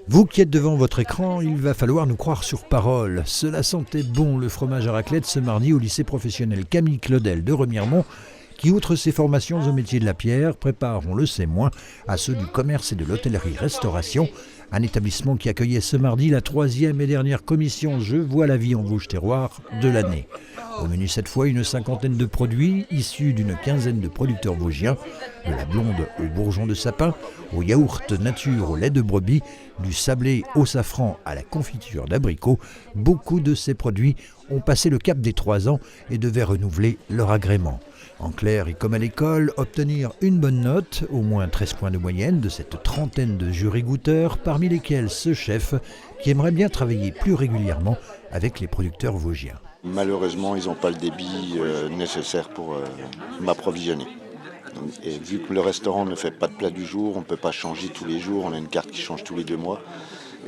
Vous qui êtes devant votre écran, il va falloir nous croire sur parole. Cela sentait bon le fromage à raclette ce mardi au lycée professionnel Camille Claudel de Remiremont, qui, outre ses formations au métier de la pierre, prépare, on le sait moins, à ceux du commerce et de l'hôtellerie-restauration, un établissement qui accueillait ce mardi la 3e et dernière commission Je vois la vie en Vosges terroir de l'année. Au menu cette fois, une 50aine de produits issus d'une 15aine de producteurs vosgiens, de la blonde au bourgeon de sapin, au yaourt nature au lait de brebis, du sablé au safran à la confiture d'abricot. Beaucoup de ces produits ont passé le cap des 3 ans et devaient renouveler leur agrément. En clair, et comme à l'école, obtenir une bonne note, au moins 13 points de moyenne de cette trentaine de jurés goûteurs, parmi lesquels ce chef qui aimerait bien travailler plus régulièrement avec les producteurs vosgiens. Malheureusement, ils n'ont pas le débit nécessaire pour m'approvisionner. Et vu que le restaurant ne fait pas de plat du jour, on ne peut pas changer tous les jours, on a une carte qui change tous les 2 mois.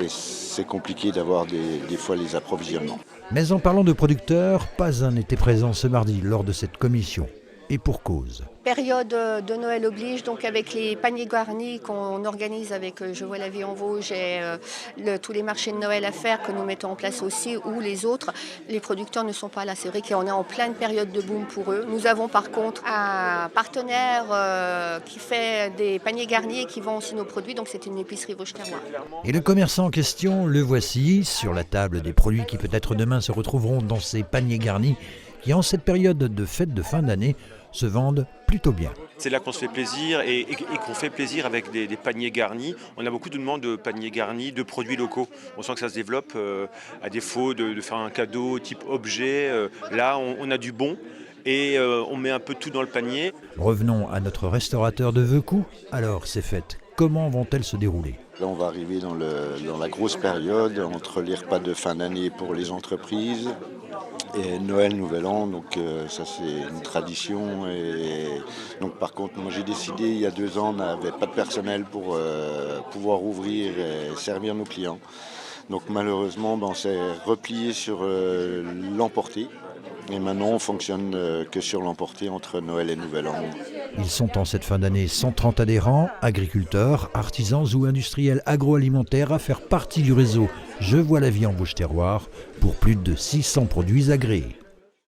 Et c'est compliqué d'avoir des fois les approvisionnements. Mais en parlant de producteurs, pas un n'était présent ce mardi lors de cette commission. Et pour cause. Période de Noël oblige, donc avec les paniers garnis qu'on organise avec Je vois la vie en Vosges et tous les marchés de Noël à faire que nous mettons en place aussi, ou les autres, les producteurs ne sont pas là. C'est vrai qu'on est en pleine période de boom pour eux. Nous avons par contre un partenaire qui fait des paniers garnis et qui vend aussi nos produits, donc c'est une épicerie Vosges terroir. Et le commerçant en question, le voici, sur la table des produits qui peut-être demain se retrouveront dans ces paniers garnis, qui en cette période de fête de fin d'année se vendent plutôt bien. C'est là qu'on se fait plaisir et qu'on fait plaisir avec des paniers garnis. On a beaucoup de demandes de paniers garnis, de produits locaux. On sent que ça se développe à défaut de faire un cadeau type objet. Là, on a du bon et on met un peu tout dans le panier. Revenons à notre restaurateur de Veucou. Alors, ces fêtes, comment vont-elles se dérouler ? Là, on va arriver dans la grosse période entre les repas de fin d'année pour les entreprises et Noël, Nouvel An, donc ça c'est une tradition. Et donc par contre, moi j'ai décidé il y a 2 ans, on n'avait pas de personnel pour pouvoir ouvrir et servir nos clients. Donc malheureusement, on s'est replié sur l'emporté. Et maintenant, on fonctionne que sur l'emporté entre Noël et Nouvel An. Ils sont en cette fin d'année 130 adhérents, agriculteurs, artisans ou industriels agroalimentaires à faire partie du réseau Je vois la vie en Vosges terroir pour plus de 600 produits agréés.